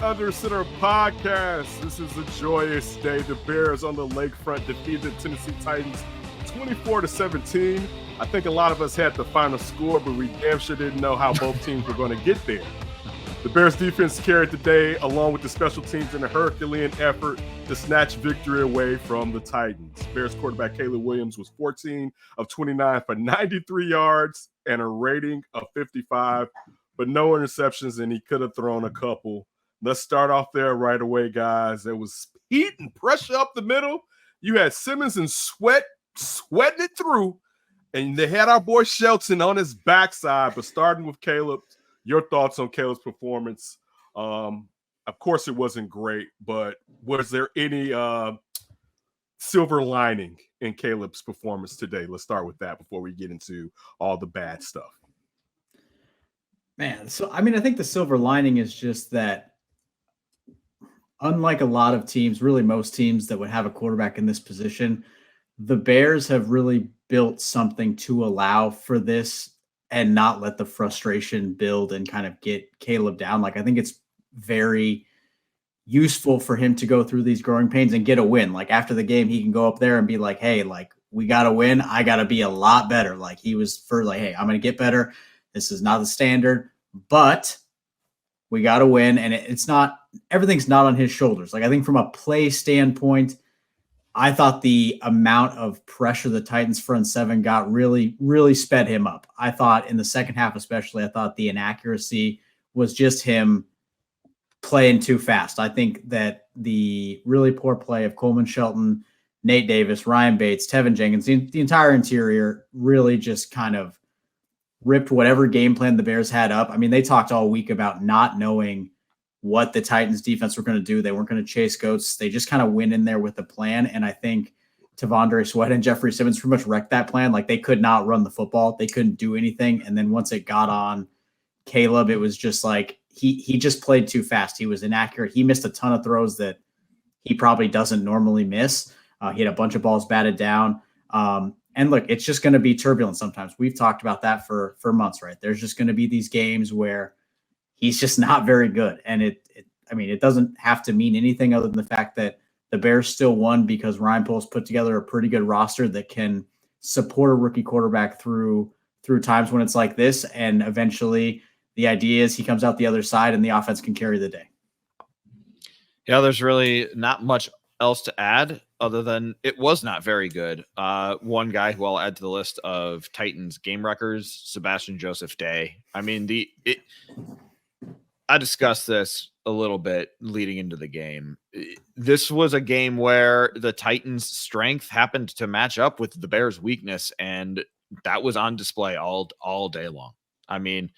Under Center podcast. This is a joyous day. The Bears on the lakefront defeated the Tennessee Titans 24-17. I think a lot of us had the final score, but we damn sure didn't know how both teams were going to get there. The Bears defense carried the day along with the special teams in a Herculean effort to snatch victory away from the Titans. Bears quarterback Caleb Williams was 14 of 29 for 93 yards and a rating of 55, but no interceptions, and he could have thrown a couple. Let's start off there right away, guys. There was heat and pressure up the middle. You had Simmons and sweating it through, and they had our boy Shelton on his backside. But starting with Caleb, your thoughts on Caleb's performance? Of course, it wasn't great, but was there any silver lining in Caleb's performance today? Let's start with that before we get into all the bad stuff. Man, so I think the silver lining is just that, unlike a lot of teams, really most teams that would have a quarterback in this position, the Bears have really built something to allow for this and not let the frustration build and kind of get Caleb down. Like, I think it's very useful for him to go through these growing pains and get a win. Like, after the game, he can go up there and be like, hey, like, we got to win. I got to be a lot better. Like, he was for like, hey, I'm going to get better. This is not the standard, but we got to win. And it's not, everything's not on his shoulders. Like, I think from a play standpoint, I thought the amount of pressure the Titans front seven got really, really sped him up. I thought in the second half, especially, I thought the inaccuracy was just him playing too fast. I think that the really poor play of Coleman Shelton, Nate Davis, Ryan Bates, Tevin Jenkins, the entire interior really just kind of ripped whatever game plan the Bears had up. I mean, they talked all week about not knowing what the Titans defense were going to do. They weren't going to chase goats. They just kind of went in there with a plan. And I think Tavondre Sweat and Jeffrey Simmons pretty much wrecked that plan. Like, they could not run the football. They couldn't do anything. And then once it got on Caleb, it was just like, he just played too fast. He was inaccurate. He missed a ton of throws that he probably doesn't normally miss. He had a bunch of balls batted down. And look, it's just going to be turbulent sometimes. We've talked about that for months, right? There's just going to be these games where he's just not very good. And it doesn't have to mean anything other than the fact that the Bears still won because Ryan Poles put together a pretty good roster that can support a rookie quarterback through times when it's like this. And eventually the idea is he comes out the other side and the offense can carry the day. Yeah, there's really not much else to add other than it was not very good. One guy who I'll add to the list of Titans game wreckers, Sebastian Joseph Day. I mean, I discussed this a little bit leading into the game. This was a game where the Titans' strength happened to match up with the Bears' weakness, and that was on display all day long. I mean,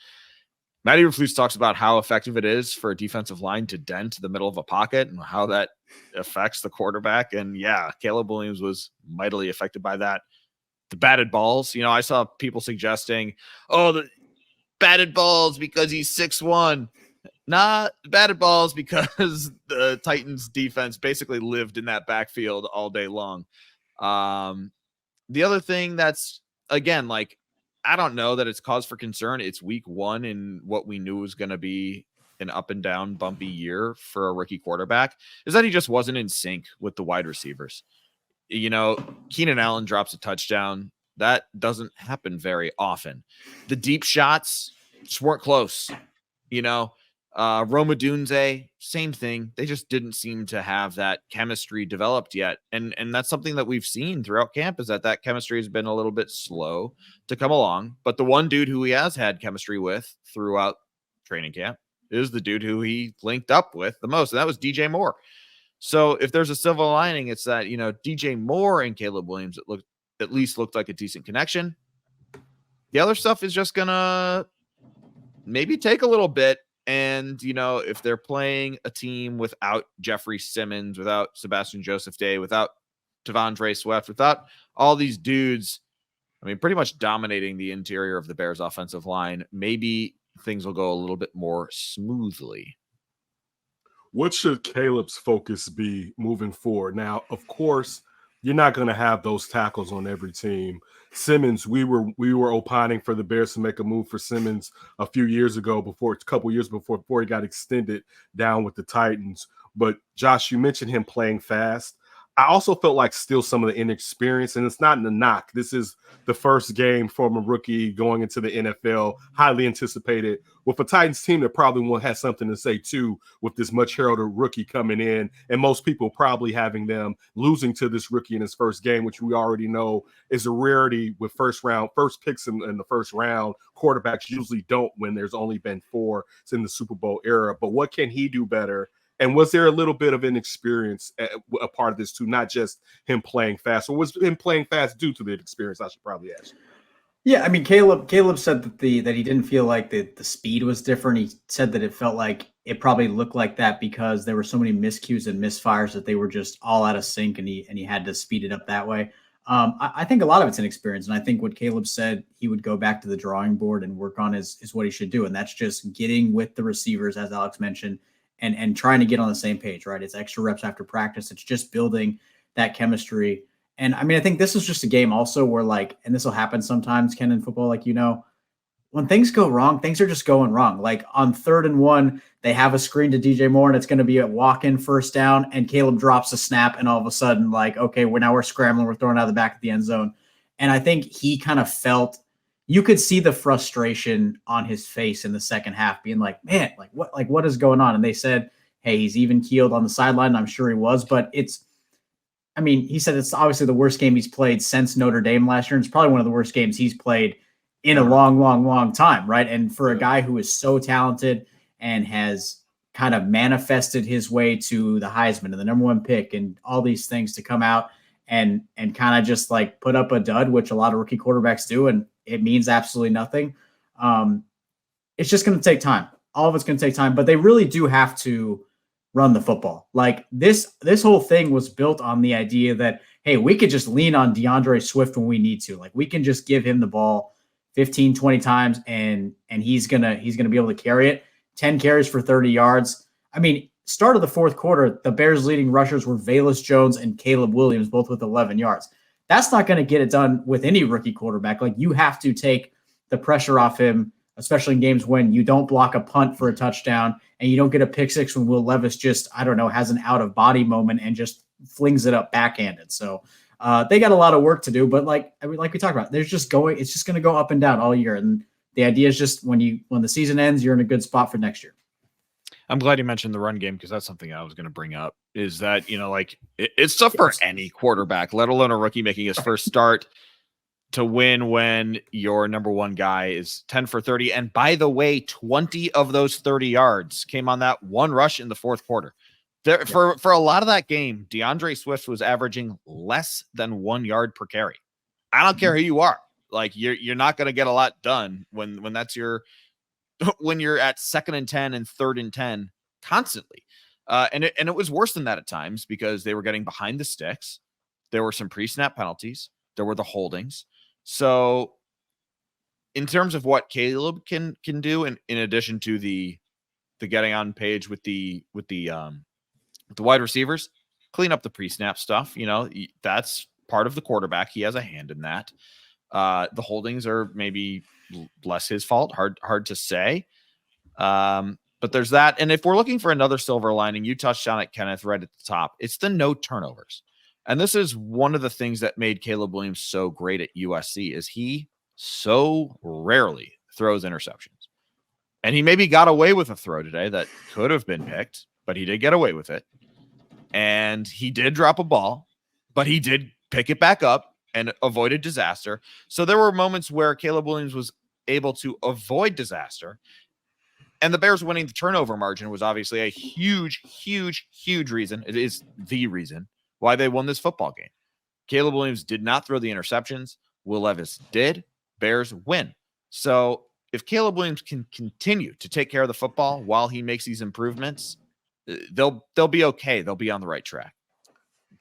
Matty Eberflus talks about how effective it is for a defensive line to dent the middle of a pocket and how that affects the quarterback. And yeah, Caleb Williams was mightily affected by that. The batted balls, I saw people suggesting, the batted balls because he's 6'1". Not batted balls because the Titans defense basically lived in that backfield all day long. The other thing that's, again, like, I don't know that it's cause for concern. It's week one in what we knew was going to be an up and down bumpy year for a rookie quarterback, is that he just wasn't in sync with the wide receivers. Keenan Allen drops a touchdown. That doesn't happen very often. The deep shots just weren't close. Roma Dunze, same thing. They just didn't seem to have that chemistry developed yet. And that's something that we've seen throughout camp, is that chemistry has been a little bit slow to come along. But the one dude who he has had chemistry with throughout training camp is the dude who he linked up with the most. And that was DJ Moore. So if there's a silver lining, it's that, DJ Moore and Caleb Williams, at least looked like a decent connection. The other stuff is just going to maybe take a little bit. And, if they're playing a team without Jeffrey Simmons, without Sebastian Joseph Day, without Tavondre Sweat, without all these dudes, pretty much dominating the interior of the Bears offensive line, maybe things will go a little bit more smoothly. What should Caleb's focus be moving forward? Now, of course, you're not going to have those tackles on every team. Simmons, we were opining for the Bears to make a move for Simmons a couple years before he got extended down with the Titans. But Josh, you mentioned him playing fast. I also felt like still some of the inexperience, and it's not in the knock. This is the first game from a rookie going into the NFL, highly anticipated, with a Titans team that probably will have something to say too, with this much heralded rookie coming in, and most people probably having them losing to this rookie in his first game, which we already know is a rarity with first picks in the first round. Quarterbacks usually don't when there's only been 4 in the Super Bowl era. But what can he do better? And was there a little bit of inexperience a part of this too, not just him playing fast, or was him playing fast due to the experience? I should probably ask. Yeah, I mean, Caleb said that he didn't feel like the speed was different. He said that it felt like it probably looked like that because there were so many miscues and misfires that they were just all out of sync, and he had to speed it up that way. I think a lot of it's inexperience, and I think what Caleb said he would go back to the drawing board and work on is what he should do, and that's just getting with the receivers, as Alex mentioned, and trying to get on the same page, right? It's extra reps after practice. It's just building that chemistry. And I mean, I think this is just a game also where and this will happen sometimes, Ken, in football, when things go wrong, things are just going wrong. Like on 3rd and 1, they have a screen to DJ Moore and it's going to be a walk-in first down, and Caleb drops a snap, and all of a sudden, okay, we're scrambling, we're throwing out of the back of the end zone. And I think he kind of felt, you could see the frustration on his face in the second half, being like, man, what is going on? And they said, hey, he's even keeled on the sideline. And I'm sure he was, but he said it's obviously the worst game he's played since Notre Dame last year. And it's probably one of the worst games he's played in a long, long, long time. Right. And for a guy who is so talented and has kind of manifested his way to the Heisman and the number 1 pick and all these things to come out and kind of just put up a dud, which a lot of rookie quarterbacks do. And it means absolutely nothing. It's just going to take time. All of it's going to take time, but they really do have to run the football. This whole thing was built on the idea that, hey, we could just lean on DeAndre Swift when we need to. We can just give him the ball 15, 20 times and he's going to be able to carry it. 10 carries for 30 yards. I mean, start of the fourth quarter, the Bears' leading rushers were Velus Jones and Caleb Williams, both with 11 yards. That's not going to get it done with any rookie quarterback. You have to take the pressure off him, especially in games when you don't block a punt for a touchdown and you don't get a pick six when Will Levis just, has an out-of-body moment and just flings it up backhanded. So they got a lot of work to do, but like we talked about, it's just going to go up and down all year. And the idea is just when the season ends, you're in a good spot for next year. I'm glad you mentioned the run game because that's something I was going to bring up is that, it's tough for any quarterback, let alone a rookie making his first start to win when your number 1 guy is 10 for 30. And by the way, 20 of those 30 yards came on that one rush in the fourth quarter. For a lot of that game, DeAndre Swift was averaging less than 1 yard per carry. I don't care who you are. You're not going to get a lot done when that's when you're at 2nd and 10 and 3rd and 10 constantly. And it was worse than that at times because they were getting behind the sticks. There were some pre-snap penalties. There were the holdings. So in terms of what Caleb can do, in addition to the getting on page with the wide receivers, clean up the pre-snap stuff. That's part of the quarterback. He has a hand in that. The holdings are maybe less his fault. Hard to say. But there's that. And if we're looking for another silver lining, you touched on it, Kenneth, right at the top. It's the no turnovers. And this is one of the things that made Caleb Williams so great at USC is he so rarely throws interceptions. And he maybe got away with a throw today that could have been picked, but he did get away with it. And he did drop a ball, but he did pick it back up and avoided disaster. So there were moments where Caleb Williams was able to avoid disaster. And the Bears winning the turnover margin was obviously a huge, huge, huge reason. It is the reason why they won this football game. Caleb Williams did not throw the interceptions. Will Levis did. Bears win. So if Caleb Williams can continue to take care of the football while he makes these improvements, they'll be okay. They'll be on the right track.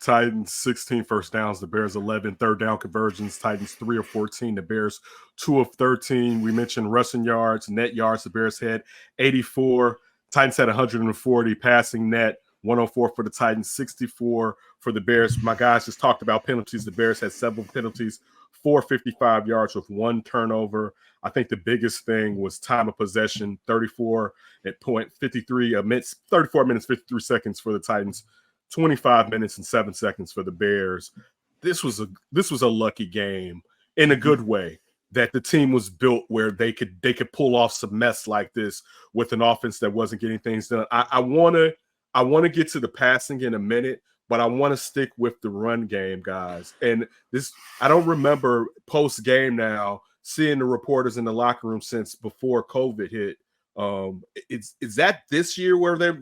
Titans 16 first downs, the Bears 11 third down conversions. Titans 3 of 14, the Bears 2 of 13. We mentioned rushing yards, net yards. The Bears had 84. Titans had 140 passing net. 104 for the Titans, 64 for the Bears. My guys just talked about penalties. The Bears had 7 penalties, 455 yards with 1 turnover. I think the biggest thing was time of possession, 34 at point 53 minutes, 34 minutes, 53 seconds for the Titans, 25 minutes and 7 seconds for the Bears. This was a lucky game in a good way, that the team was built where they could pull off some mess like this with an offense that wasn't getting things done. I want to get to the passing in a minute, but I want to stick with the run game, guys. And this, I don't remember post game now seeing the reporters in the locker room since before COVID hit. Is that this year where they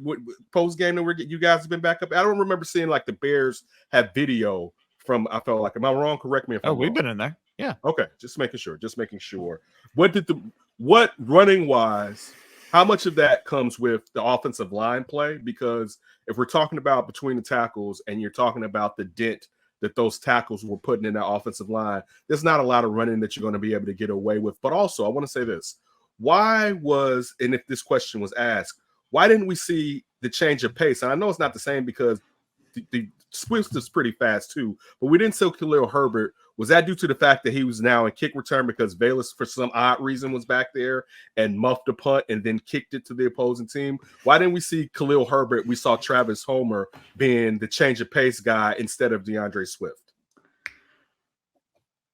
post game that you guys have been back up? I don't remember seeing like the Bears have video from. I felt like, am I wrong? Correct me if I'm wrong. We've been in there. Yeah. Okay, just making sure. What running wise? How much of that comes with the offensive line play? Because if we're talking about between the tackles and you're talking about the dent that those tackles were putting in that offensive line, there's not a lot of running that you're going to be able to get away with. But also, I want to say this. And if this question was asked, why didn't we see the change of pace? And I know it's not the same because the Swift is pretty fast too, but we didn't see Khalil Herbert. Was that due to the fact that he was now in kick return because Velus, for some odd reason, was back there and muffed a punt and then kicked it to the opposing team? Why didn't we see Khalil Herbert? We saw Travis Homer being the change of pace guy instead of DeAndre Swift.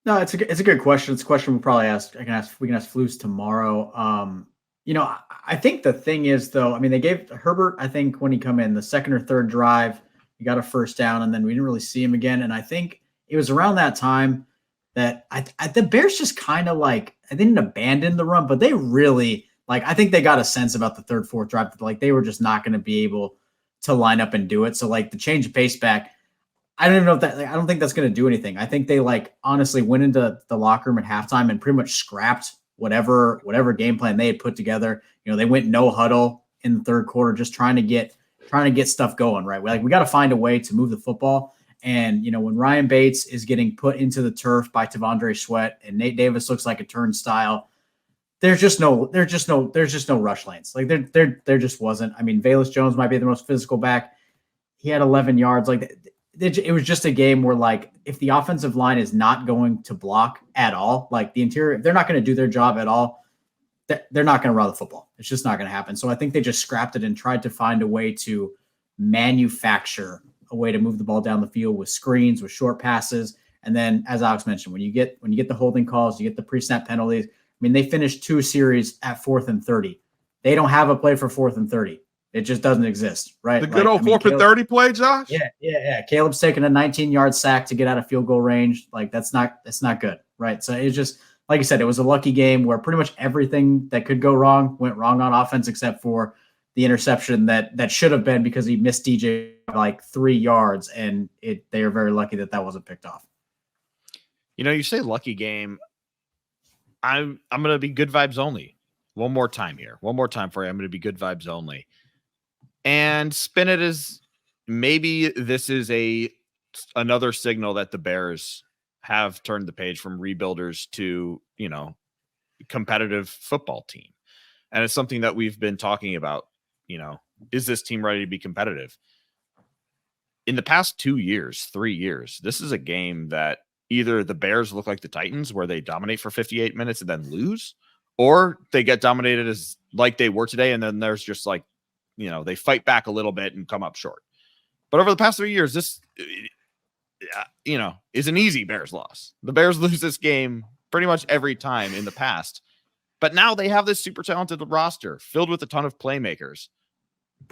No, it's a good question. It's a question we'll probably ask. We can ask Flus tomorrow. I think the thing is, though, I mean, they gave Herbert, I think when he come in the second or third drive, he got a first down, and then we didn't really see him again. And I think it was around that time that the Bears just kind of like, they didn't abandon the run, but they really, like, I think they got a sense about the third, fourth drive that, like, they were just not going to be able to line up and do it. So, like, the change of pace back, I don't even know if that, like, I don't think that's going to do anything. I think they, like, honestly went into the locker room at halftime and pretty much scrapped whatever game plan they had put together. You know, they went no huddle in the third quarter, just trying to get stuff going, right? We got to find a way to move the football. And, you know, when Ryan Bates is getting put into the turf by Tavondre Sweat and Nate Davis looks like a turnstile, there's just no rush lanes. Like there just wasn't. I mean, Velus Jones might be the most physical back. He had 11 yards. Like it was just a game where, like, if the offensive line is not going to block at all, like the interior, if they're not going to do their job at all, they're not going to run the football. It's just not going to happen. So I think they just scrapped it and tried to find a way to manufacture a way to move the ball down the field with screens, with short passes. And then, as Alex mentioned, when you get the holding calls, you get the pre-snap penalties. I mean, they finished 2 series at 4th and 30. They don't have a play for 4th and 30. It just doesn't exist, right? The good old 4th and 30 play, Josh? Yeah. Caleb's taking a 19-yard sack to get out of field goal range. Like, that's not good, right? So it's just, like I said, it was a lucky game where pretty much everything that could go wrong went wrong on offense, except for the interception that should have been, because he missed DJ by like 3 yards, and they are very lucky that wasn't picked off. You know, you say lucky game. I'm going to be good vibes only. One more time here. One more time for you. I'm going to be good vibes only. And spin it as maybe this is another signal that the Bears have turned the page from rebuilders to, you know, competitive football team. And it's something that we've been talking about, you know, is this team ready to be competitive? In the past 2 years, 3 years, this is a game that either the Bears look like the Titans, where they dominate for 58 minutes and then lose, or they get dominated as like they were today. And then there's just like, you know, they fight back a little bit and come up short. But over the past 3 years, this, you know, is an easy Bears loss. The Bears lose this game pretty much every time in the past. But now they have this super talented roster filled with a ton of playmakers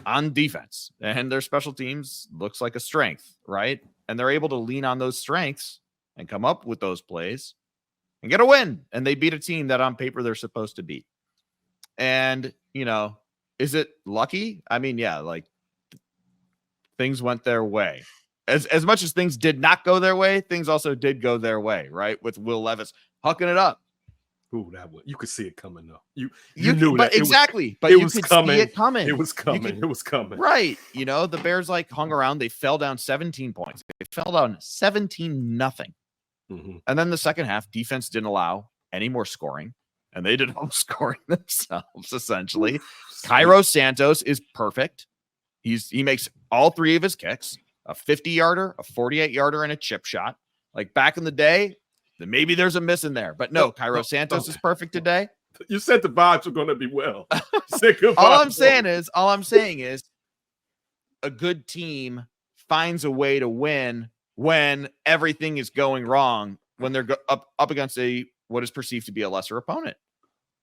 on defense, and their special teams looks like a strength, right? And they're able to lean on those strengths and come up with those plays and get a win. And they beat a team that on paper they're supposed to beat. And, you know, is it lucky? I mean, yeah, like things went their way. As much as things did not go their way, things also did go their way, right? With Will Levis hucking it up. Ooh, you could see it coming though. You knew but that. Exactly. But you could see it coming. It was coming. It was coming. Right. You know, the Bears like hung around. They fell down 17 points. They fell down 17-0. Mm-hmm. And then the second half, defense didn't allow any more scoring. And they did all the scoring themselves, essentially. Cairo Santos is perfect. He makes all 3 of his kicks, a 50-yarder, a 48-yarder, and a chip shot. Like back in the day, then maybe there's a miss in there. But no, Cairo Santos is perfect today. You said the vibes are going to be well. All I'm saying is a good team finds a way to win when everything is going wrong, when they're up against what is perceived to be a lesser opponent.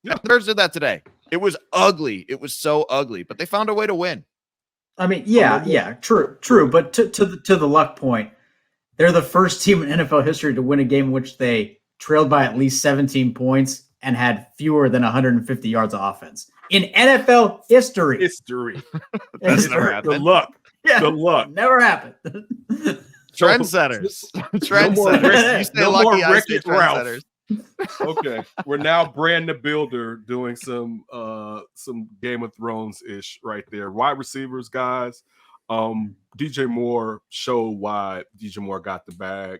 Yeah, the Bears did that today. It was ugly. It was so ugly, but they found a way to win. I mean, true. But to the luck point, they're the first team in NFL history to win a game in which they trailed by at least 17 points and had fewer than 150 yards of offense in NFL history. That's never happened. The luck. Yeah, the luck. Never happened. Trendsetters. Trendsetters. You say lucky, I say trendsetters. Okay, we're now Brand the Builder doing some Game of Thrones ish right there. Wide receivers, guys. DJ Moore showed why DJ Moore got the bag.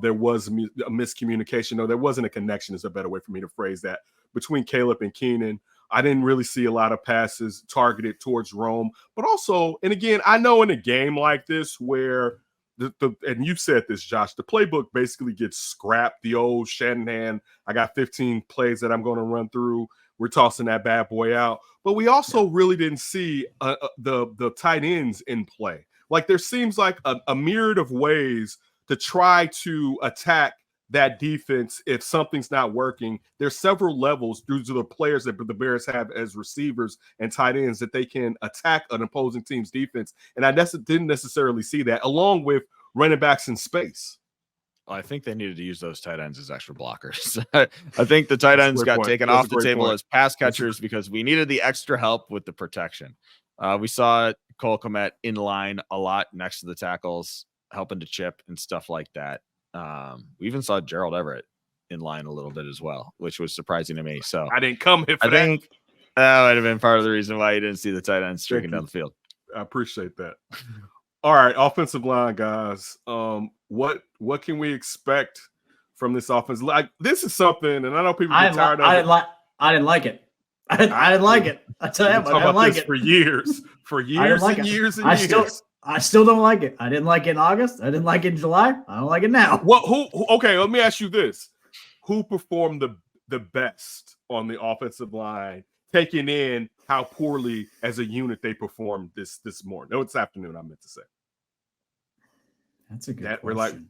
There was a miscommunication. No, there wasn't a connection. Is a better way for me to phrase that, between Caleb and Keenan. I didn't really see a lot of passes targeted towards Rome, but also, and again, I know in a game like this where and you've said this, Josh, the playbook basically gets scrapped. The old Shanahan, I got 15 plays that I'm going to run through. We're tossing that bad boy out. But we also really didn't see the tight ends in play. Like there seems like a myriad of ways to try to attack that defense if something's not working. There's several levels due to the players that the Bears have as receivers and tight ends that they can attack an opposing team's defense. And I didn't necessarily see that, along with running backs in space. I think they needed to use those tight ends as extra blockers. I think the tight ends got taken off the table as pass catchers because we needed the extra help with the protection. We saw Cole Kmet in line a lot next to the tackles, helping to chip and stuff like that. We even saw Gerald Everett in line a little bit as well, which was surprising to me. So I didn't come here for I think that might have been part of the reason why you didn't see the tight end streaking down the field. I appreciate that. All right, offensive line, guys. What can we expect from this offense? Like this is something, and I know people get tired of it. I didn't like it. I didn't like it. I tell you, I didn't like it for years and years. I still don't like it. I didn't like it in August. I didn't like it in July. I don't like it now. Okay, let me ask you this. Who performed the best on the offensive line, taking in how poorly as a unit they performed this morning? No, it's afternoon, I meant to say. That's a good question.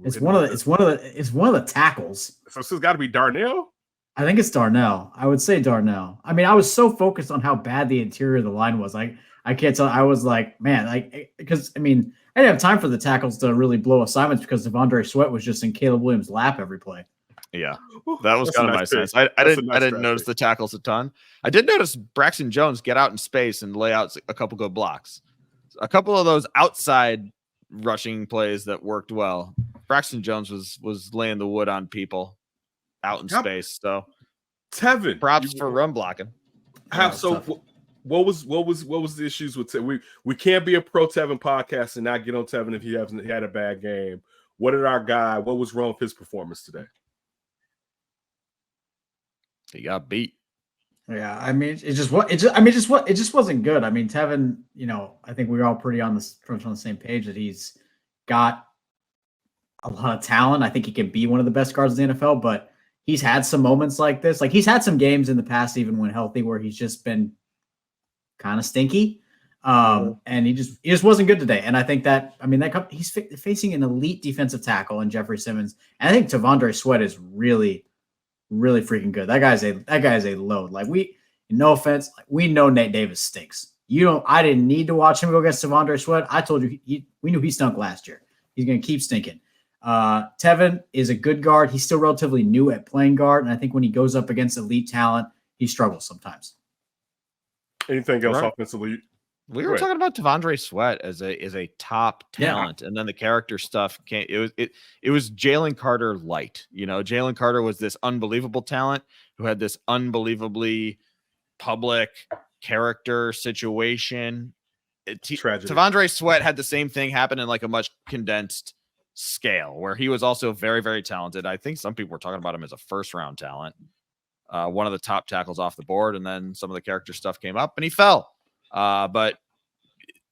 It's one of the tackles. So it's got to be Darnell? I think it's Darnell. I would say Darnell. I mean, I was so focused on how bad the interior of the line was. I can't tell. I was like, man, because I mean, I didn't have time for the tackles to really blow assignments because Devondre Sweat was just in Caleb Williams' lap every play. Yeah, that was kind of my sense. I didn't notice the tackles a ton. I did notice Braxton Jones get out in space and lay out a couple good blocks. A couple of those outside rushing plays that worked well. Braxton Jones was laying the wood on people out in space. So Tevin, props for run blocking. What was the issues with Tevin? We can't be a pro Tevin podcast and not get on Tevin if he had a bad game. What was wrong with his performance today? He got beat. Yeah, I mean, it just wasn't good. I mean, Tevin, I think we were all pretty on the same page that he's got a lot of talent. I think he can be one of the best guards in the NFL, but he's had some moments like this. Like he's had some games in the past, even when healthy, where he's just been kind of stinky. And he just wasn't good today. And I think he's facing an elite defensive tackle in Jeffrey Simmons. And I think Devondre Sweat is really, really freaking good. That guy is a load. Like no offense, we know Nate Davis stinks. I didn't need to watch him go against Devondre Sweat. I told you, we knew he stunk last year. He's going to keep stinking. Tevin is a good guard. He's still relatively new at playing guard. And I think when he goes up against elite talent, he struggles sometimes. Anything else offensively? We were talking about Devondre Sweat as a top talent, and then the character stuff came. It was Jalen Carter light. Jalen Carter was this unbelievable talent who had this unbelievably public character situation. Devondre Sweat had the same thing happen in like a much condensed scale, where he was also very, very talented. I think some people were talking about him as a first-round talent, one of the top tackles off the board, and then some of the character stuff came up, and he fell. But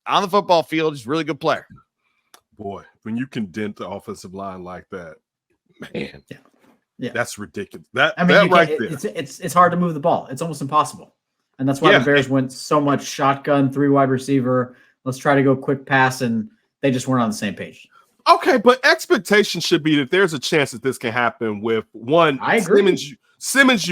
on the football field, he's a really good player. Boy, when you can dent the offensive line like that, man, that's ridiculous. That right there. It's hard to move the ball. It's almost impossible. And that's why the Bears went so much shotgun, 3 wide receiver. Let's try to go quick pass, and they just weren't on the same page. Okay, but expectation should be that there's a chance that this can happen with one. I agree. Simmons,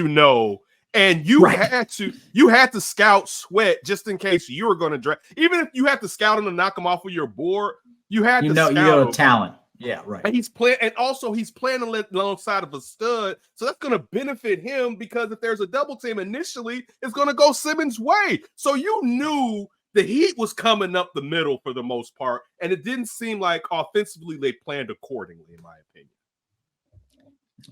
and you had to scout Sweat just in case you were going to draft. Even if you had to scout him to knock him off of your board, you had to scout him. Talent. Yeah, right. And he's playing alongside of a stud, so that's going to benefit him because if there's a double team initially, it's going to go Simmons' way. So you knew the heat was coming up the middle for the most part, and it didn't seem like offensively they planned accordingly, in my opinion.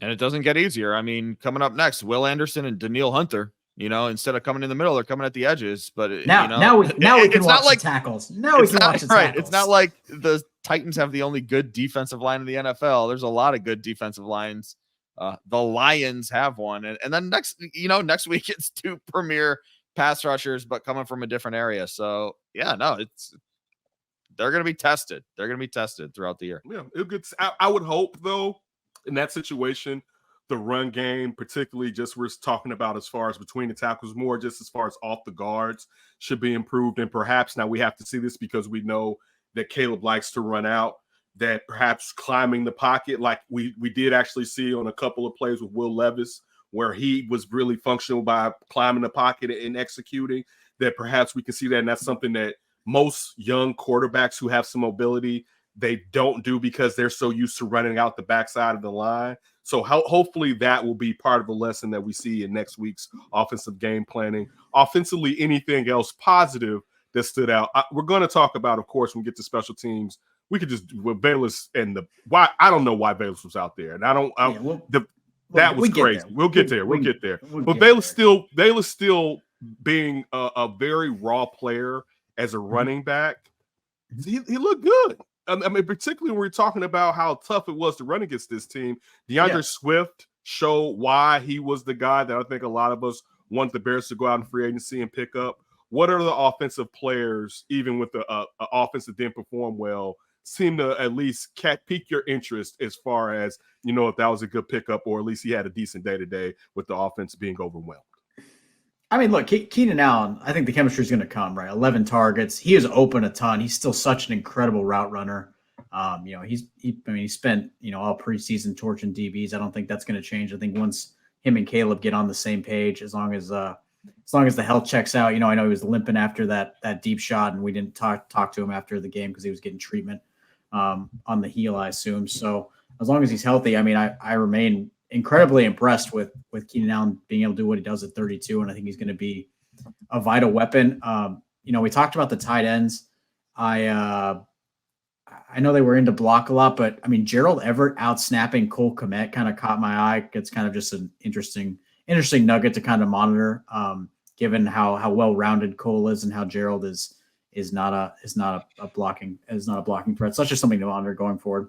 And it doesn't get easier. I mean, coming up next, Will Anderson and Daniil Hunter. Instead of coming in the middle, they're coming at the edges. But now we can watch the tackles. Now we can watch the tackles. It's not like the Titans have the only good defensive line in the NFL. There's a lot of good defensive lines. The Lions have one, and then next week it's 2 premier pass rushers, but coming from a different area. So they're going to be tested. They're going to be tested throughout the year. Yeah, I would hope though in that situation, the run game, particularly just we're talking about as far as between the tackles, more just as far as off the guards, should be improved. And perhaps now we have to see this because we know that Caleb likes to run out, that perhaps climbing the pocket, like we did actually see on a couple of plays with Will Levis, where he was really functional by climbing the pocket and executing, that perhaps we can see that. And that's something that most young quarterbacks who have some mobility, they don't do because they're so used to running out the backside of the line. So hopefully that will be part of the lesson that we see in next week's offensive game planning. Offensively, anything else positive that stood out? We're going to talk about, of course, when we get to special teams. We could just with Velus and why I don't know why Velus was out there, and that was crazy. We'll get there. But Velus still being a very raw player as a running back. He looked good. I mean, particularly when we're talking about how tough it was to run against this team. DeAndre Swift showed why he was the guy that I think a lot of us want the Bears to go out in free agency and pick up. What are the offensive players, even with the offense that didn't perform well, seem to at least pique your interest as far as, if that was a good pickup or at least he had a decent day-to-day with the offense being overwhelmed? I mean, look, Keenan Allen, I think the chemistry is going to come, right? 11 targets. He is open a ton. He's still such an incredible route runner. He spent, all preseason torching DBs. I don't think that's going to change. I think once him and Caleb get on the same page, as long as the health checks out, I know he was limping after that deep shot, and we didn't talk to him after the game because he was getting treatment on the heel, I assume. So as long as he's healthy, I mean, I remain incredibly impressed with Keenan Allen being able to do what he does at 32, and I think he's going to be a vital weapon. We talked about the tight ends. I know they were into block a lot, but I mean, Gerald Everett out snapping Cole Kmet kind of caught my eye. It's kind of just an interesting nugget to kind of monitor, given how well-rounded Cole is and how Gerald is not a blocking threat. So that's just something to monitor going forward.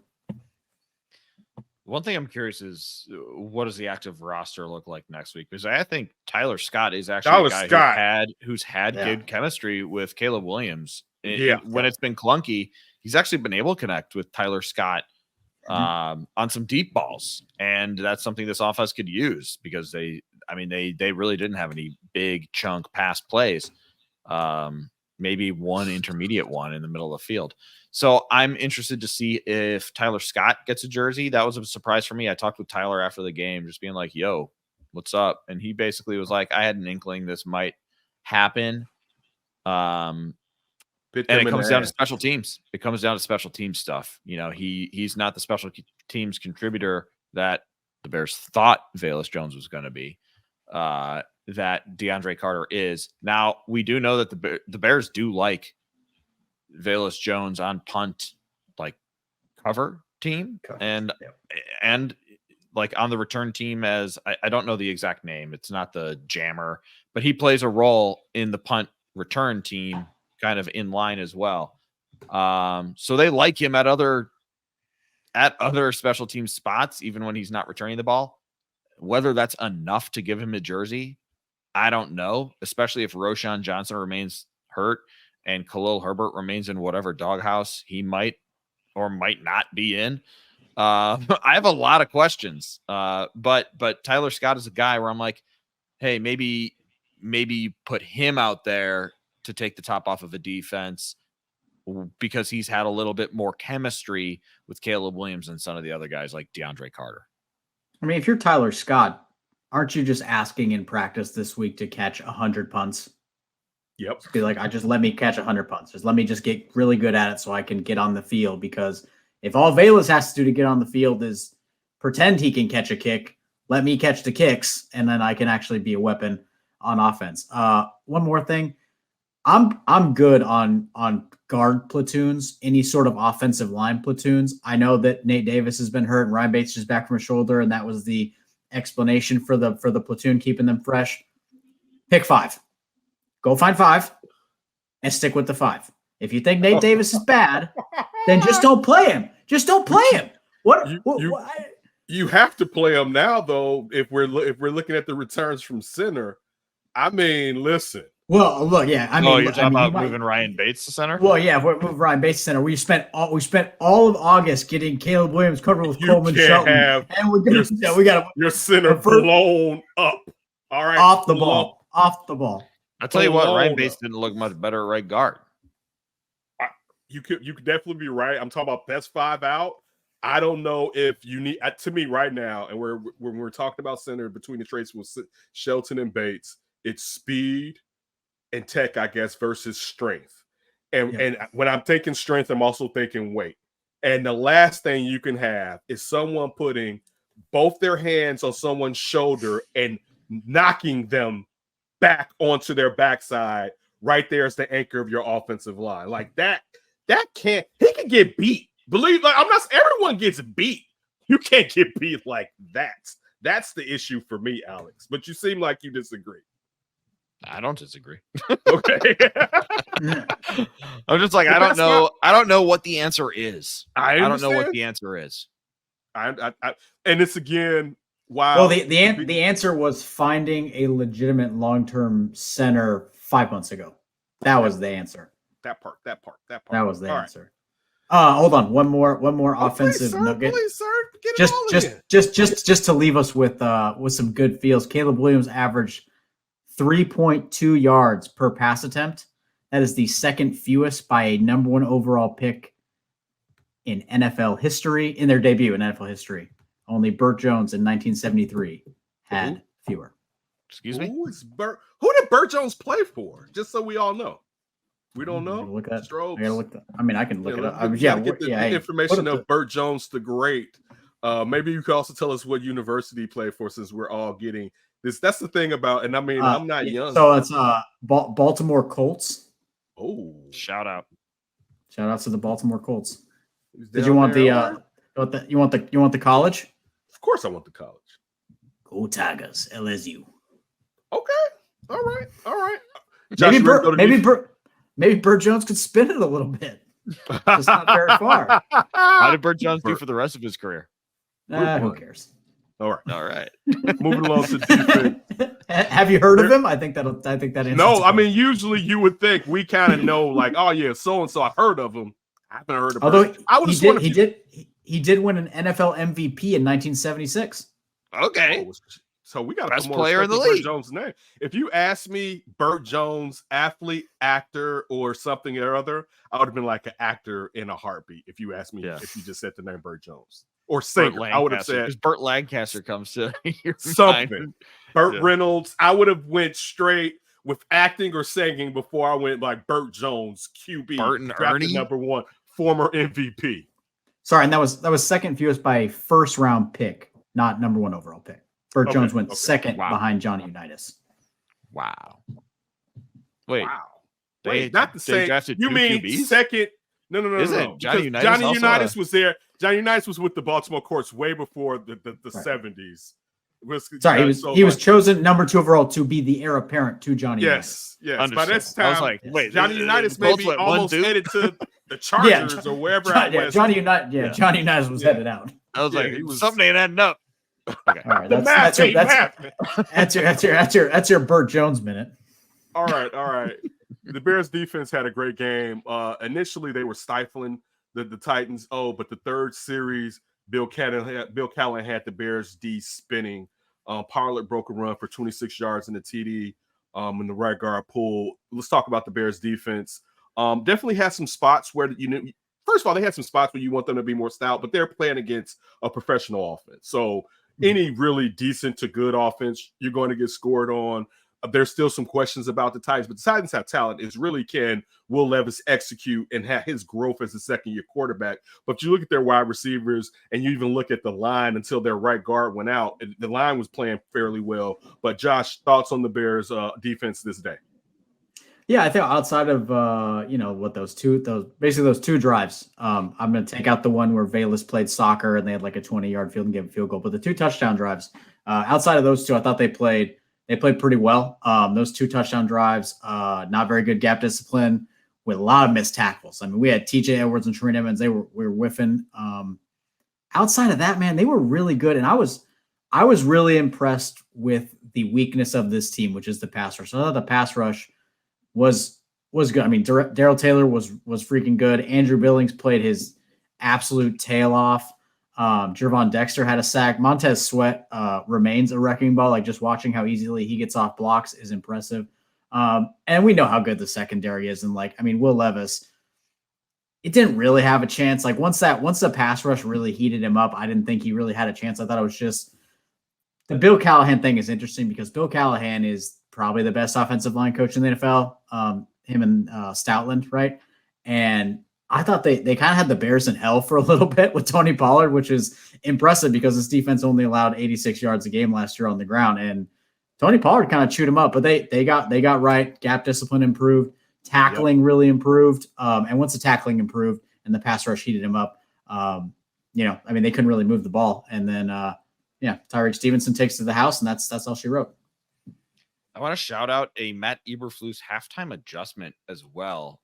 One thing I'm curious is what does the active roster look like next week? Because I think Tyler Scott is actually a guy who's had good chemistry with Caleb Williams. When it's been clunky, he's actually been able to connect with Tyler Scott on some deep balls. And that's something this offense could use because they really didn't have any big chunk pass plays. Maybe one intermediate one in the middle of the field. So I'm interested to see if Tyler Scott gets a jersey. That was a surprise for me. I talked with Tyler after the game, just being like, yo, what's up? And he basically was like, I had an inkling this might happen. And it comes down to special teams. It comes down to special team stuff. He's not the special teams contributor that the Bears thought Velus Jones was going to be, that DeAndre Carter is. Now, we do know that the Bears do like Velus Jones on punt, like cover team, and like on the return team as I don't know the exact name. It's not the jammer, but he plays a role in the punt return team, kind of in line as well. So they like him at other special team spots, even when he's not returning the ball. Whether that's enough to give him a jersey, I don't know, especially if Roshan Johnson remains hurt. and Khalil Herbert remains in whatever doghouse he might or might not be in, I have a lot of questions. But Tyler Scott is a guy where I'm like, hey, maybe put him out there to take the top off of a defense because he's had a little bit more chemistry with Caleb Williams than some of the other guys like DeAndre Carter. I mean, if you're Tyler Scott, aren't you just asking in practice this week to catch 100 punts? Yep. Just be like, just let me catch 100 punts. Just let me just get really good at it so I can get on the field. Because if all Velus has to do to get on the field is pretend he can catch a kick, let me catch the kicks, and then I can actually be a weapon on offense. One more thing. I'm good on guard platoons, any sort of offensive line platoons. I know that Nate Davis has been hurt and Ryan Bates is back from a shoulder, and that was the explanation for the platoon keeping them fresh. Pick 5. Go find 5 and stick with the 5. If you think Nate Davis is bad, then just don't play him. Just don't play him. You have to play him now, though. If we're looking at the returns from center, I mean, listen. Well, look, yeah. I mean, you're talking about moving Ryan Bates to center? Well, yeah, we're moving Ryan Bates to center. We spent all of August getting Caleb Williams covered with Coleman Shelton, and we got your center blown up. All right, off the ball. I'll tell you what, Ryan Bates didn't look much better at right guard. You could definitely be right. I'm talking about best 5 out. I don't know if you need to me right now, and when we're talking about center between the traits with Shelton and Bates, it's speed and tech, I guess, versus strength. And when I'm thinking strength, I'm also thinking weight. And the last thing you can have is someone putting both their hands on someone's shoulder and knocking them back onto their backside. Right there is the anchor of your offensive line. Like that he can get beat. Everyone gets beat. You can't get beat like that. That's the issue for me, Alex. But you seem like you disagree. I don't disagree. Okay. I'm just like, I don't know. I don't know what the answer is. I don't know what the answer is. And it's again, wow. Well, the answer was finding a legitimate long-term center 5 months ago. That was the answer. That part. That was the All answer. Right. Hold on. One more offensive nugget. Please, sir. Just to leave us with some good feels. Caleb Williams averaged 3.2 yards per pass attempt. That is the second fewest by a number 1 overall pick in NFL history, in their debut in NFL history. Only Bert Jones in 1973 had fewer. Excuse me? Who did Bert Jones play for? Just so we all know. We don't know. Look at Strobes. I can look it up. Get the information of Bert Jones the Great. Maybe you could also tell us what university he played for, since we're all getting this. That's the thing about, and I mean, I'm not young. So it's Baltimore Colts. Oh, shout out to the Baltimore Colts. Did you want you want the college? Of course I want the college. Go Tigers, LSU. Okay. All right. Maybe Bert Jones could spin it a little bit. It's not very far. How did Bert Jones do for the rest of his career? Who cares? All right. Moving along to defense. Have you heard of him? I think that. No, I mean, usually you would think we kind of know, like, oh yeah, so and so. I heard of him. I haven't heard of him. Although I would he did win an NFL MVP in 1976. Okay. So we got best player in the league. Bert Jones' name. If you asked me Bert Jones, athlete, actor, or something or other, I would have been like an actor in a heartbeat. If you asked me, if you just said the name Bert Jones or singer, I would have said because Burt Lancaster comes to your something. Mind. Burt Reynolds. I would have went straight with acting or singing before I went like Bert Jones, QB, Bert and Ernie, number 1, former MVP. Sorry, and that was second fewest by a first round pick, not number 1 overall pick. Bert Jones went second behind Johnny Unitas. Wow. Wait, not the same. You mean QBs? Second? No. Isn't Johnny Unitas was there. Johnny Unitas was with the Baltimore Colts way before the 70s. He was chosen number 2 overall to be the heir apparent to Johnny Unitas. Yes. By this time, I was like, wait, Johnny Unitas maybe almost headed to the Chargers or wherever. Johnny Unitas was headed out. I was like, something ain't adding up. Okay. All right, that's your Bert Jones minute. All right. The Bears defense had a great game. Initially, they were stifling the Titans. But the third series, Bill Callahan had the Bears D spinning. Pollard broke a run for 26 yards in the TD in the right guard pull. Let's talk about the Bears defense. Definitely had some spots where, first of all, they had some spots where you want them to be more stout, but they're playing against a professional offense. So any really decent to good offense, you're going to get scored on. There's still some questions about the Titans, but the Titans have talent. It's really, can Will Levis execute and have his growth as a second-year quarterback? But if you look at their wide receivers and you even look at the line until their right guard went out, the line was playing fairly well. But Josh, thoughts on the Bears defense this day? Yeah, I think outside of those two drives, I'm going to take out the one where Velus played soccer and they had like a 20-yard field goal, but the 2 touchdown drives, outside of those two, I thought they played pretty well. Those 2 touchdown drives, not very good gap discipline with a lot of missed tackles. I mean, we had TJ Edwards and Tremaine Edmonds. We were whiffing. Outside of that, man, they were really good. And I was really impressed with the weakness of this team, which is the pass rush. So I thought the pass rush was good. I mean, Darrell Taylor was freaking good. Andrew Billings played his absolute tail off. Jervon Dexter had a sack. Montez Sweat remains a wrecking ball. Like, just watching how easily he gets off blocks is impressive. And we know how good the secondary is. And Will Levis, it didn't really have a chance. Like, once the pass rush really heated him up, I didn't think he really had a chance. I thought it was just the Bill Callahan thing is interesting because Bill Callahan is probably the best offensive line coach in the NFL. Him and Stoutland, right? And I thought they kind of had the Bears in hell for a little bit with Tony Pollard, which is impressive because this defense only allowed 86 yards a game last year on the ground. And Tony Pollard kind of chewed him up, but they got right. Gap discipline improved. Tackling really improved. And once the tackling improved and the pass rush heated him up, they couldn't really move the ball. And then, Tyreek Stevenson takes to the house, and that's all she wrote. I want to shout out a Matt Eberflus halftime adjustment as well.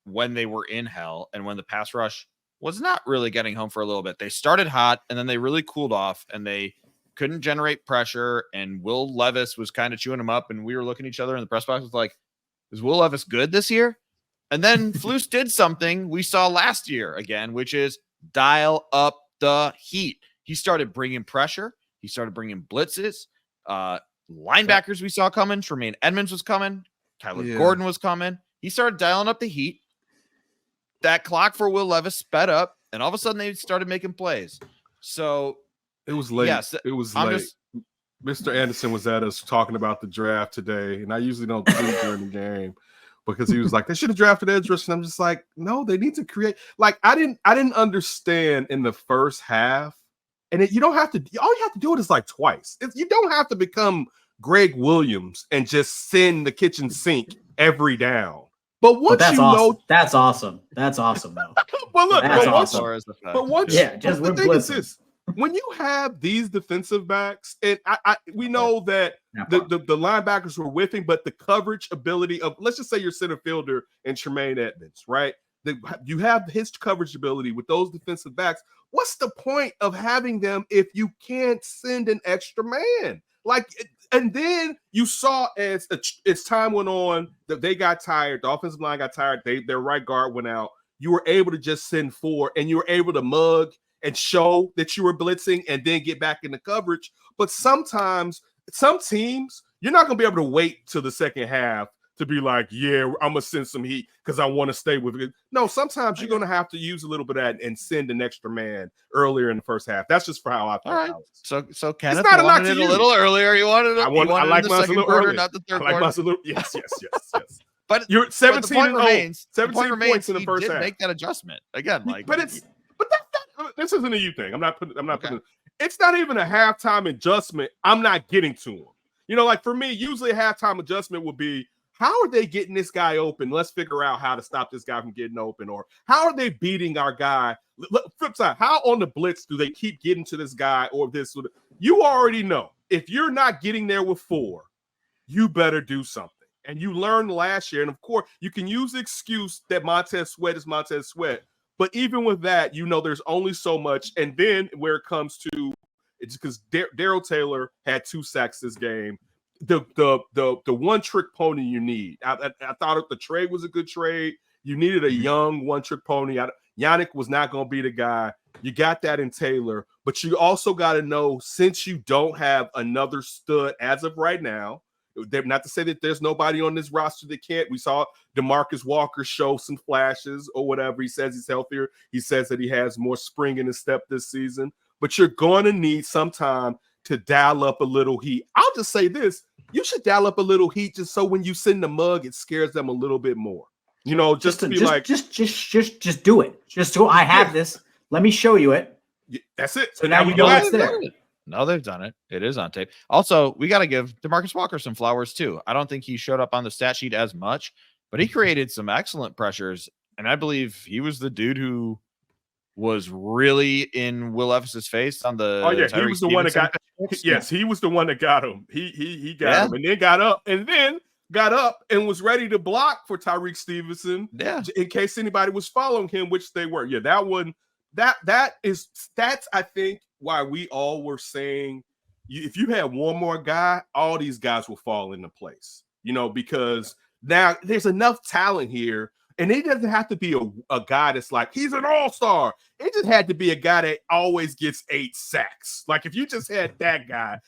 When they were in hell and when the pass rush was not really getting home for a little bit. They started hot and then they really cooled off and they couldn't generate pressure. And Will Levis was kind of chewing them up. And we were looking at each other in the press box, was like, is Will Levis good this year? And then Flus did something we saw last year again, which is dial up the heat. He started bringing pressure. He started bringing blitzes. Linebackers we saw coming. Tremaine Edmonds was coming. Tyler Gordon was coming. He started dialing up the heat. That clock for Will Levis sped up, and all of a sudden they started making plays. So it was late. Yes, it was late. Mr. Anderson was at us talking about the draft today, and I usually don't do it during the game because he was like, they should have drafted edge rush, and I'm just like, no, they need to create. Like, I didn't understand in the first half, and you don't have to. All you have to do it is like twice. You don't have to become Greg Williams and just send the kitchen sink every down. But once that's awesome. That's awesome. That's awesome, though. Well, look, just the thing is this: when you have these defensive backs, and we know that the linebackers were whiffing, but the coverage ability of, let's just say your center fielder and Tremaine Edmonds, right? You have his coverage ability with those defensive backs. What's the point of having them if you can't send an extra man? And then you saw as time went on that they got tired. The offensive line got tired. Their right guard went out. You were able to just send 4, and you were able to mug and show that you were blitzing and then get back into coverage. But sometimes, some teams, you're not going to be able to wait till the second half to be like, yeah, I'm going to send some heat because I want to stay with it. No, sometimes you're going to have to use a little bit of that and send an extra man earlier in the first half. That's just for how I feel. Right. So Kenneth wanted it a little earlier. You wanted it. I like mine a little earlier, not the third quarter. Yes. But you're 17 the point remains, 17 points in the first half. Make that adjustment again. This isn't a you thing. I'm not putting. It's not even a halftime adjustment. I'm not getting to him. Like for me, usually a halftime adjustment would be, how are they getting this guy open? Let's figure out how to stop this guy from getting open. Or how are they beating our guy? Flip side, how on the blitz do they keep getting to this guy or this? You already know. If you're not getting there with 4, you better do something. And you learned last year. And of course, you can use the excuse that Montez Sweat is Montez Sweat. But even with that, there's only so much. And then where it comes to, it's because Darrell Taylor had 2 sacks this game. the one trick pony you need. I thought the trade was a good trade. You needed a young one trick pony. Yannick was not going to be the guy. You got that in Taylor, but you also got to know, since you don't have another stud as of right now, not to say that there's nobody on this roster that can't. We saw DeMarcus Walker show some flashes or whatever. He says he's healthier. He says that he has more spring in his step this season, but you're going to need some time to dial up a little heat. I'll just say this. You should dial up a little heat just so when you send the mug, it scares them a little bit more. You know, just do it. Just do it. I have this. Let me show you it. That's it. So now we know it's there. No, they've done it. It is on tape. Also, we got to give DeMarcus Walker some flowers too. I don't think he showed up on the stat sheet as much, but he created some excellent pressures. And I believe he was the dude who was really in Will Levis's face on the. Oh yeah, he was the one that got. Yes, he was the one that got him. He got him, and then got up and was ready to block for Tyreek Stevenson. Yeah, in case anybody was following him, which they were. Yeah, that one. That's I think why we all were saying, if you had one more guy, all these guys will fall into place. You know, because now there's enough talent here. And it doesn't have to be a guy that's like, he's an all-star. It just had to be a guy that always gets 8 sacks. Like, if you just had that guy,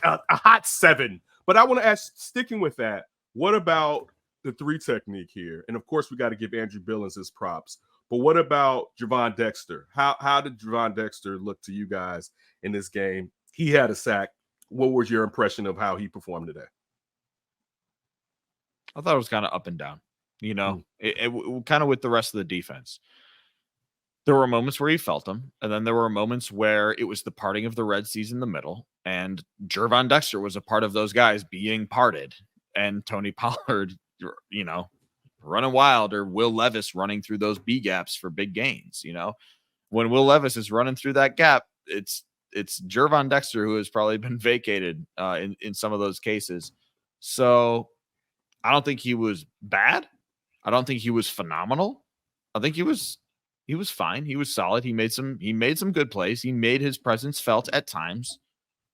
a hot 7. But I want to ask, sticking with that, what about the 3 technique here? And, of course, we got to give Andrew Billings his props. But what about Javon Dexter? How did Javon Dexter look to you guys in this game? He had a sack. What was your impression of how he performed today? I thought it was kind of up and down. You know, it kind of with the rest of the defense. There were moments where he felt them, and then there were moments where it was the parting of the Red Seas in the middle, and Javon Dexter was a part of those guys being parted, and Tony Pollard, you know, running wild, or Will Levis running through those B gaps for big gains. You know, when Will Levis is running through that gap, it's Javon Dexter who has probably been vacated in some of those cases. So I don't think he was bad. I don't think he was phenomenal. I think he was fine. He was solid. He made some good plays. He made his presence felt at times.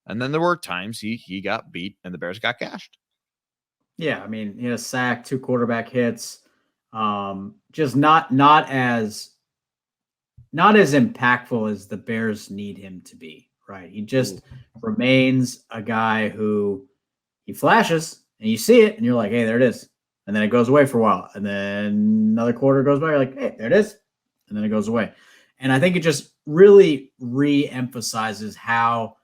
And then there were times he got beat and the Bears got gashed. Yeah, I mean, he had a sack, 2 quarterback hits. Just not as impactful as the Bears need him to be, right? He just remains a guy who he flashes and you see it and you're like, hey, there it is. And then it goes away for a while. And then another quarter goes by. You're like, hey, there it is. And then it goes away. And I think it just really re-emphasizes how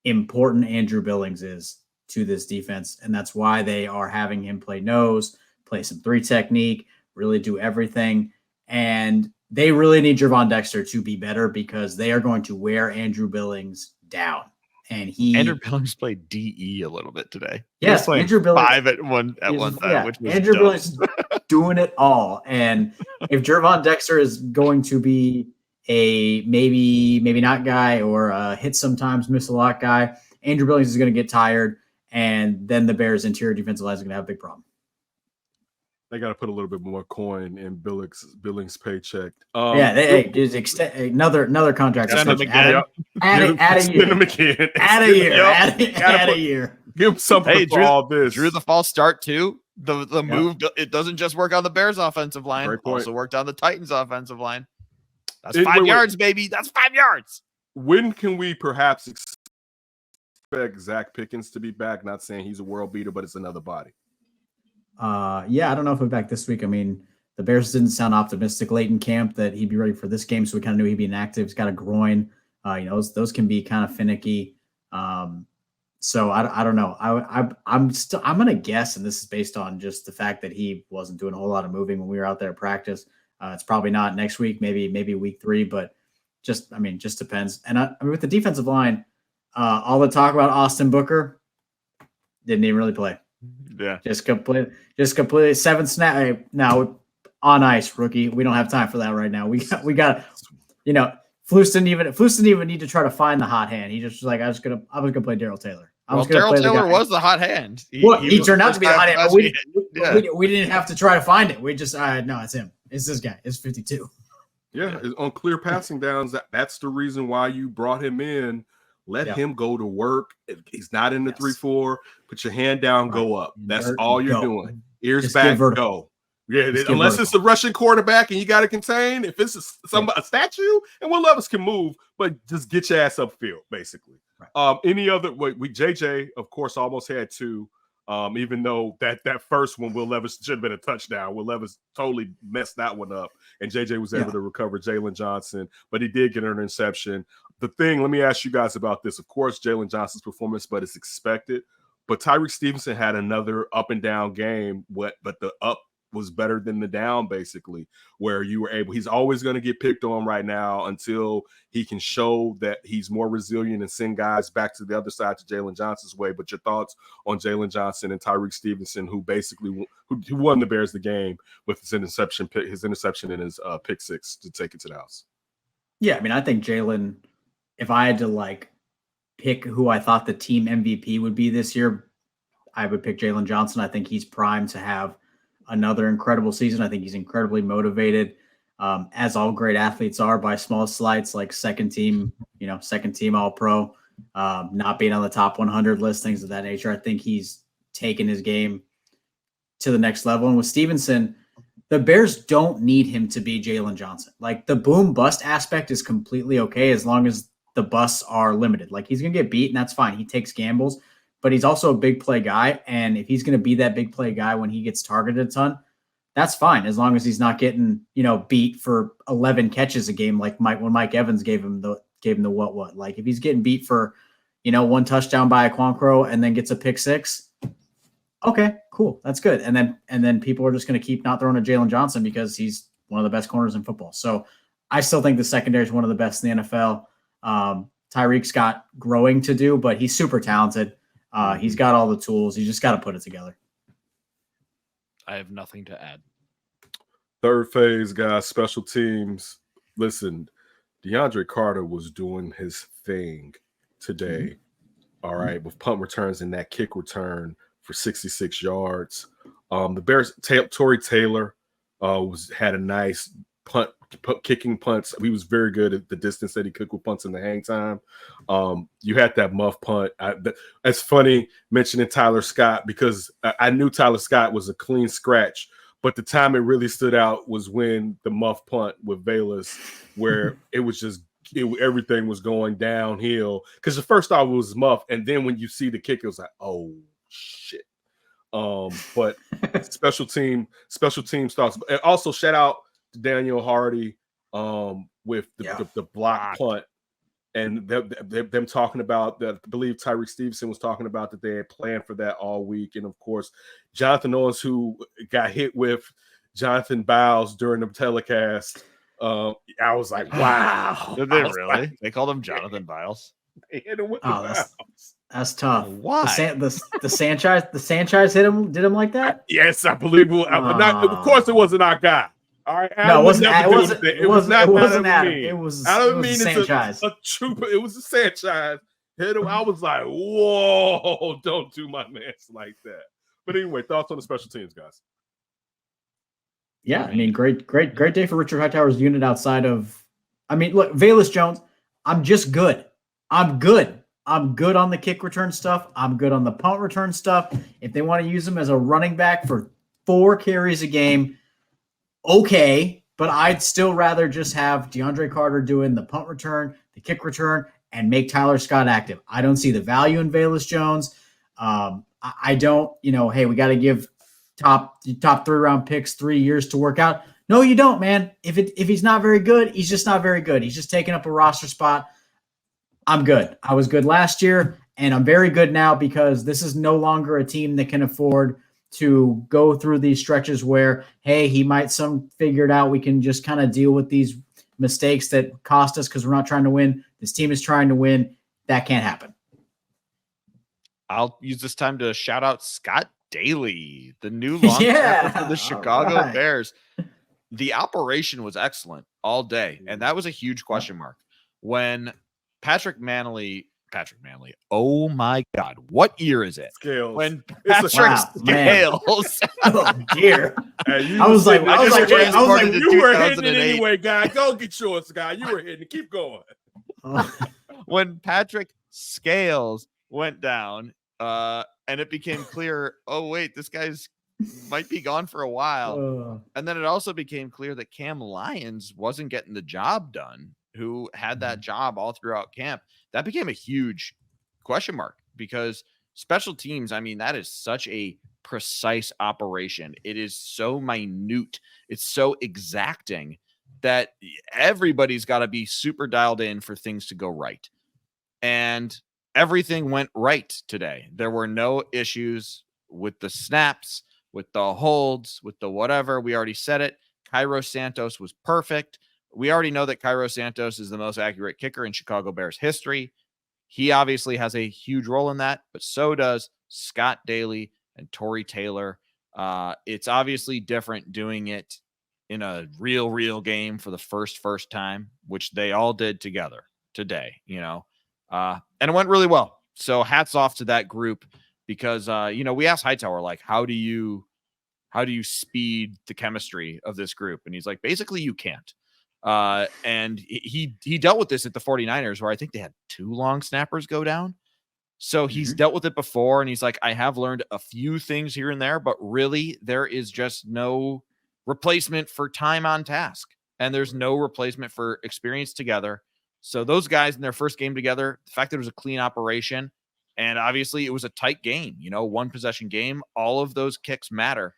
important Andrew Billings is to this defense. And that's why they are having him play nose, play some 3 technique, really do everything. And they really need Javon Dexter to be better because they are going to wear Andrew Billings down. And Andrew Billings played DE a little bit today. Yes, Andrew Billings 5 at one time, which was Andrew Billings doing it all. And if Javon Dexter is going to be a maybe not guy or a hit sometimes, miss a lot guy, Andrew Billings is going to get tired, and then the Bears' interior defensive line is going to have a big problem. They got to put a little bit more coin in Billings' paycheck. Just extend another contract. Send him again. Add a year. Send him again. Add a year. Add a year. Give him something for all this. Drew the false start too. The move, it doesn't just work on the Bears' offensive line. It also worked on the Titans' offensive line. That's 5 yards, baby. That's 5 yards. When can we perhaps expect Zach Pickens to be back? Not saying he's a world beater, but it's another body. I don't know if we're back this week. I mean, the Bears didn't sound optimistic late in camp that he'd be ready for this game, so we kind of knew he'd be inactive. He's got a groin. Those can be kind of finicky. So I don't know. I'm gonna guess, and this is based on just the fact that he wasn't doing a whole lot of moving when we were out there at practice. It's probably not next week, maybe week 3, but just depends. And I mean, with the defensive line, all the talk about Austin Booker didn't even really play. Yeah, just completely 7 snap. Now on ice, rookie. We don't have time for that right now. We got. Flus didn't even need to try to find the hot hand. He just was like, I was gonna play Darryl Taylor. Darryl Taylor was the hot hand. He turned out to be the hot hand. But we didn't have to try to find it. We just no, it's him. It's this guy. It's 52. Yeah, on clear passing downs. That's the reason why you brought him in Let him go to work. If he's not in the 3-4, put your hand down, go up. That's all you're doing. Ears Just back, go. Yeah, unless it's a Russian quarterback and you got to contain. If it's a statue, and Will Levis can move, but just get your ass upfield, basically. Right. Any other? JJ, of course, almost had 2. Even though that first one, Will Levis should have been a touchdown. Will Levis totally messed that one up, and JJ was able to recover Jalen Johnson, but he did get an interception. The thing, let me ask you guys about this. Of course, Jalen Johnson's performance, but it's expected. But Tyreek Stevenson had another up and down game, but the up was better than the down, basically, where you were able. He's always going to get picked on right now until he can show that he's more resilient and send guys back to the other side to Jalen Johnson's way. But your thoughts on Jalen Johnson and Tyreek Stevenson, who basically who won the Bears the game with his interception and his pick 6 to take it to the house. Yeah, I mean, I think Jalen, if I had to pick who I thought the team MVP would be this year, I would pick Jalen Johnson. I think he's primed to have another incredible season. I think he's incredibly motivated, as all great athletes are, by small slights like second team All-Pro, not being on the top 100 list, things of that nature. I think he's taken his game to the next level. And with Stevenson, the Bears don't need him to be Jalen Johnson. The boom bust aspect is completely okay as long as the busts are limited. He's going to get beat, and that's fine. He takes gambles. But he's also a big play guy, and if he's going to be that big play guy when he gets targeted a ton, that's fine, as long as he's not getting beat for 11 catches a game when Mike Evans gave him the what. If he's getting beat for 1 touchdown by a Quancro and then gets a pick 6, okay, cool, that's good. And then people are just going to keep not throwing at Jalen Johnson because he's one of the best corners in football. So I still think the secondary is one of the best in the NFL. Tyreek's got growing to do, but he's super talented. He's got all the tools. You just got to put it together. I have nothing to add. Third phase, guys, special teams. Listen, DeAndre Carter was doing his thing today. All right, with punt returns and that kick return for 66 yards. The Bears, Torrey Taylor had a nice kicking punts. He was very good at the distance that he could with punts in the hang time. You had that muff punt. It's funny mentioning Tyler Scott because I knew Tyler Scott was a clean scratch, but the time it really stood out was when the muff punt with Velus, where it was just everything was going downhill because the first thought was muff, and then when you see the kick, it was like, oh shit. But special team starts. And also shout out to Daniel Hardy with the block punt, and them talking about that. I believe Tyreek Stevenson was talking about that they had planned for that all week, and of course Jonathan Owens, who got hit with Jonathan Biles during the telecast. I was like, wow. Did they really? They called him Jonathan Biles. They hit him with the Biles. That's tough. Why? The Sanchez did him like that? Yes, I believe it was. Not, of course, it wasn't our guy. All right, no, it wasn't Adam. It wasn't Adam. It was Sanchez. A trooper. It was a Sanchez. Hit him. I was like, whoa, don't do my man like that. But anyway, thoughts on the special teams, guys? Yeah, I mean, great day for Richard Hightower's unit outside of, I mean, look, Velus Jones, I'm just good. I'm good on the kick return stuff. I'm good on the punt return stuff. If they want to use him as a running back for 4 carries a game, okay, but I'd still rather just have DeAndre Carter doing the punt return, the kick return, and make Tyler Scott active. I don't see the value in Velus Jones. I don't, hey, we got to give top 3 round picks 3 years to work out. No, you don't, man. If he's not very good, he's just not very good. He's just taking up a roster spot. I'm good. I was good last year, and I'm very good now because this is no longer a team that can afford to go through these stretches where, hey, he might figure it out. We can just kind of deal with these mistakes that cost us because we're not trying to win. This team is trying to win. That can't happen. I'll use this time to shout out Scott Daly, the new long tackle for the Chicago Bears. The operation was excellent all day, and that was a huge question mark. When Patrick Manley, oh my God, what year is it? Scales. When Patrick Scales, oh dear, hey, I was like, you were hitting it anyway, guy. Go get yours, guy. You were hitting it. Keep going. When Patrick scales went down, and it became clear, oh, wait, this guy's might be gone for a while. And then it also became clear that Cam Lyons wasn't getting the job done, who had that job all throughout camp. That became a huge question mark because special teams, I mean, that is such a precise operation. It is so minute. It's so exacting that everybody's got to be super dialed in for things to go right. And everything went right today. There were no issues with the snaps, with the holds, with the whatever. We already said it. Cairo Santos was perfect. We already know that Cairo Santos is the most accurate kicker in Chicago Bears history. He obviously has a huge role in that, but so does Scott Daly and Torrey Taylor. It's obviously different doing it in a real game for the first time, which they all did together today, and it went really well. So hats off to that group because, we asked Hightower, like, how do you speed the chemistry of this group? And he's like, basically you can't. And he dealt with this at the 49ers where I think they had 2 long snappers go down. So he's dealt with it before. And he's like, I have learned a few things here and there, but really there is just no replacement for time on task. And there's no replacement for experience together. So those guys in their first game together, the fact that it was a clean operation, and obviously it was a tight game, 1 possession game, all of those kicks matter.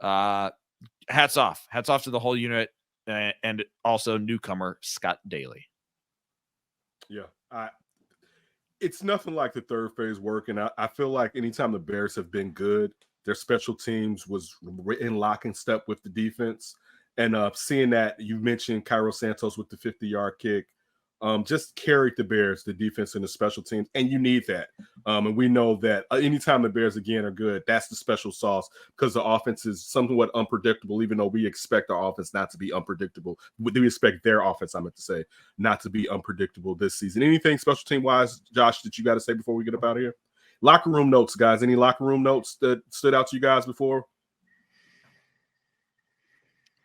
Hats off to the whole unit. And also newcomer Scott Daly. Yeah, it's nothing like the third phase work. And I feel like anytime the Bears have been good, their special teams was in lock and step with the defense. And seeing that, you mentioned Cairo Santos with the 50-yard kick, just carried the Bears, the defense and the special teams. And you need that. And we know that anytime the Bears, again, are good, that's the special sauce because the offense is somewhat unpredictable, even though we expect our offense not to be unpredictable. We expect their offense, I meant to say, not to be unpredictable this season. Anything special team-wise, Josh, that you got to say before we get up out of here? Locker room notes, guys. Any locker room notes that stood out to you guys before?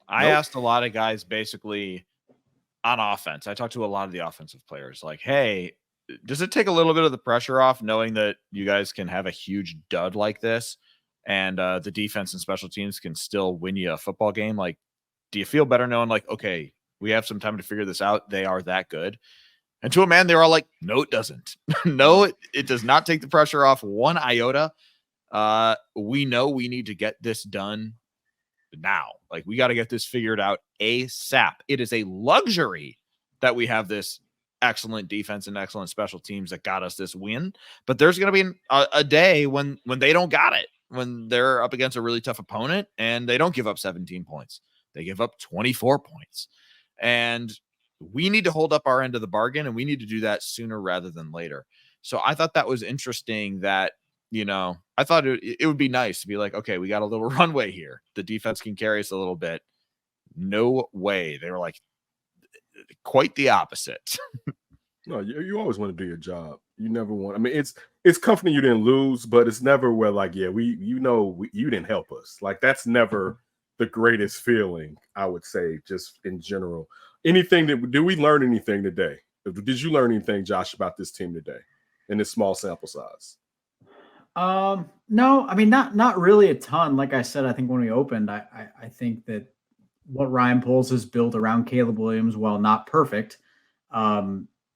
I asked a lot of guys basically on offense. I talked to a lot of the offensive players like, hey, does it take a little bit of the pressure off knowing that you guys can have a huge dud like this and the defense and special teams can still win you a football game? Like, do you feel better knowing like, okay, we have some time to figure this out. They are that good. And to a man, they were all like, no, it doesn't. No, it does not take the pressure off one iota. We know we need to get this done now. Like, we got to get this figured out ASAP. It is a luxury that we have this excellent defense and excellent special teams that got us this win. But there's going to be a day when they don't got it, when they're up against a really tough opponent and they don't give up 17 points. They give up 24 points. And we need to hold up our end of the bargain, and we need to do that sooner rather than later. So I thought that was interesting that, I thought it would be nice to be like, okay, we got a little runway here. The defense can carry us a little bit. No way. They were like quite the opposite. No, you always want to do your job. You never want. I mean, it's comforting you didn't lose, but it's never where like, yeah, you didn't help us. Like, that's never the greatest feeling, I would say, just in general. Did we learn anything today? Did you learn anything, Josh, about this team today in this small sample size? No, I mean, not really a ton. Like I said, I think when we opened, I think that what Ryan Poles has built around Caleb Williams, while not perfect,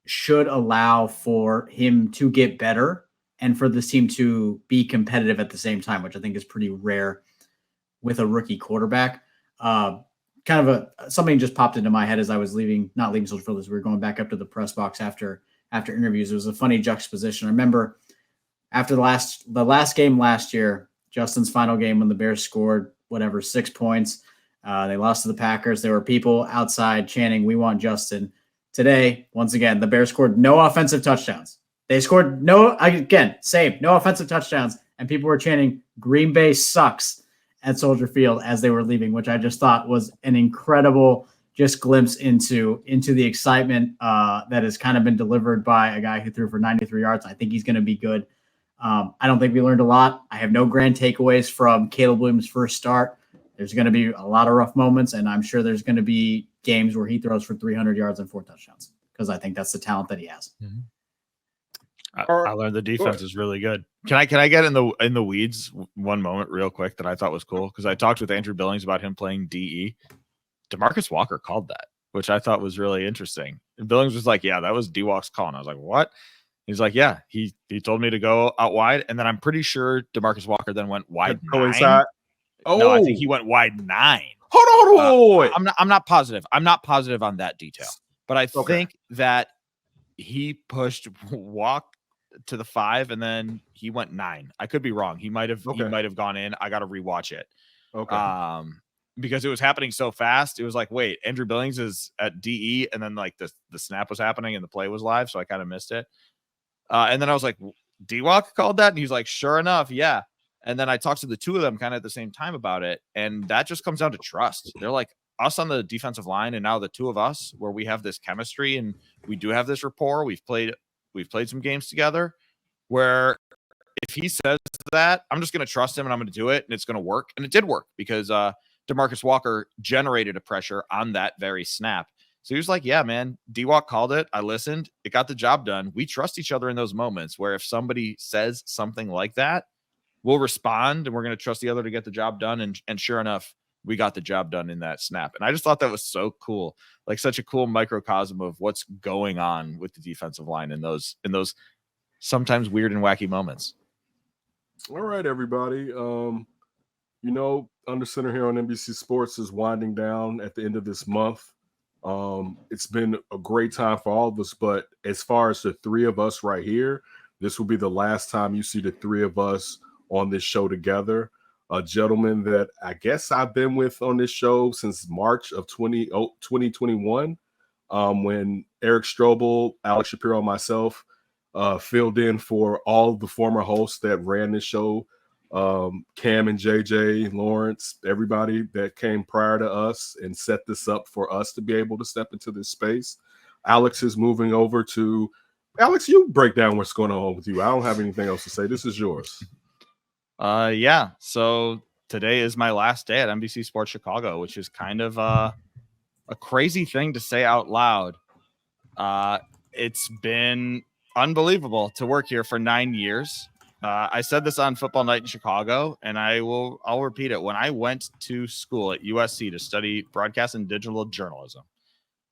should allow for him to get better and for this team to be competitive at the same time, which I think is pretty rare with a rookie quarterback. Kind of something just popped into my head as I was not leaving Soldier Field, as we were going back up to the press box after interviews. It was a funny juxtaposition. I remember after the last game last year, Justin's final game when the Bears scored 6 points. They lost to the Packers. There were people outside chanting, "We want Justin." Today, once again, the Bears scored no offensive touchdowns. They scored no offensive touchdowns, and people were chanting, "Green Bay sucks" at Soldier Field as they were leaving, which I just thought was an incredible just glimpse into the excitement that has kind of been delivered by a guy who threw for 93 yards. I think he's going to be good. I don't think we learned a lot. I have no grand takeaways from Caleb Williams' first start. There's going to be a lot of rough moments, and I'm sure there's going to be games where he throws for 300 yards and 4 touchdowns because I think that's the talent that he has. I learned the defense is really good. Can I get in the weeds one moment real quick that I thought was cool? Because I talked with Andrew Billings about him playing DE. DeMarcus Walker called that, which I thought was really interesting. And Billings was like, yeah, that was D-Walk's call. And I was like, what? He's like, yeah, he told me to go out wide. And then I'm pretty sure DeMarcus Walker then went wide 9. Oh, no, I think he went wide 9. Hold on. Wait. I'm not positive. I'm not positive on that detail, but I think that he pushed Walk to the 5 and then he went 9. I could be wrong. He might have gone in. I got to rewatch it. Okay. Because it was happening so fast. It was like, wait, Andrew Billings is at DE, and then like the snap was happening and the play was live, so I kind of missed it. And then I was like, D-Walk called that? And he's like, sure enough, yeah. And then I talked to the two of them kind of at the same time about it. And that just comes down to trust. They're like us on the defensive line, and now the two of us where we have this chemistry and we do have this rapport. We've played some games together where if he says that, I'm just going to trust him and I'm going to do it and it's going to work. And it did work because DeMarcus Walker generated a pressure on that very snap. So he was like, yeah, man, D-Walk called it. I listened. It got the job done. We trust each other in those moments where if somebody says something like that, we'll respond and we're going to trust the other to get the job done. And sure enough, we got the job done in that snap. And I just thought that was so cool. Like such a cool microcosm of what's going on with the defensive line in those sometimes weird and wacky moments. All right, everybody. Under Center here on NBC Sports is winding down at the end of this month. It's been a great time for all of us, but as far as the three of us right here, this will be the last time you see the three of us on this show together. A gentleman that I guess I've been with on this show since March of 2021, when Eric Strobel, Alex Shapiro, and myself filled in for all the former hosts that ran this show. Cam and JJ, Lawrence, everybody that came prior to us and set this up for us to be able to step into this space. Alex is moving over to Alex. You break down what's going on with you. I don't have anything else to say. This is yours. Yeah. So today is my last day at NBC Sports Chicago, which is kind of a crazy thing to say out loud. It's been unbelievable to work here for 9 years. I said this on Football Night in Chicago, and I'll repeat it. When I went to school at USC to study broadcast and digital journalism,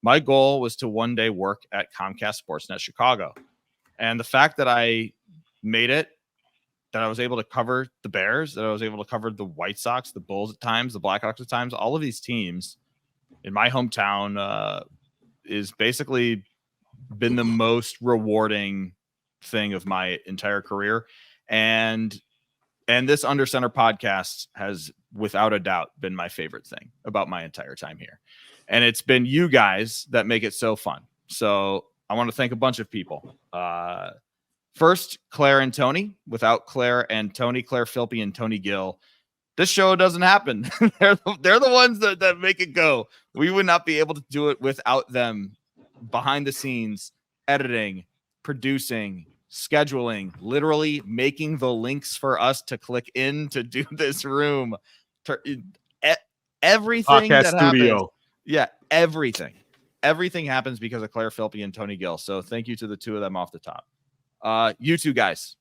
my goal was to one day work at Comcast Sportsnet Chicago. And the fact that I made it, that I was able to cover the Bears, that I was able to cover the White Sox, the Bulls at times, the Blackhawks at times, all of these teams in my hometown is basically been the most rewarding thing of my entire career. And this Under Center podcast has without a doubt been my favorite thing about my entire time here. And it's been you guys that make it so fun. So I want to thank a bunch of people. First, Claire and Tony. Without Claire and Tony, Claire Philpy and Tony Gill, this show doesn't happen. They're the ones that make it go. We would not be able to do it without them behind the scenes, editing, producing, scheduling, literally making the links for us to click in to do this room. Everything Podcast that studio. happens. Yeah, everything happens because of Claire Philpy and Tony Gill. So thank you to the two of them off the top. You two guys,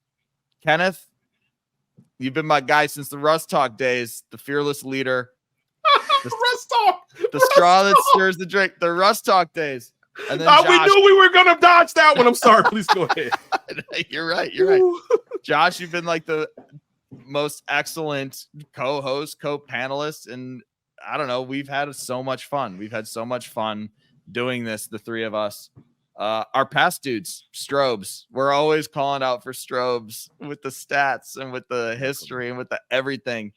Kenneth, you've been my guy since the Russ Talk days, the fearless leader, the straw that stirs the drink, the Russ Talk days. And then Josh, we knew we were gonna dodge that one. I'm sorry. Please go ahead. You're right. Josh, you've been like the most excellent co-host, co-panelist, and I don't know. We've had so much fun. We've had so much fun doing this, the three of us. Our past dudes, Strobes, we're always calling out for Strobes with the stats and with the history and with the everything.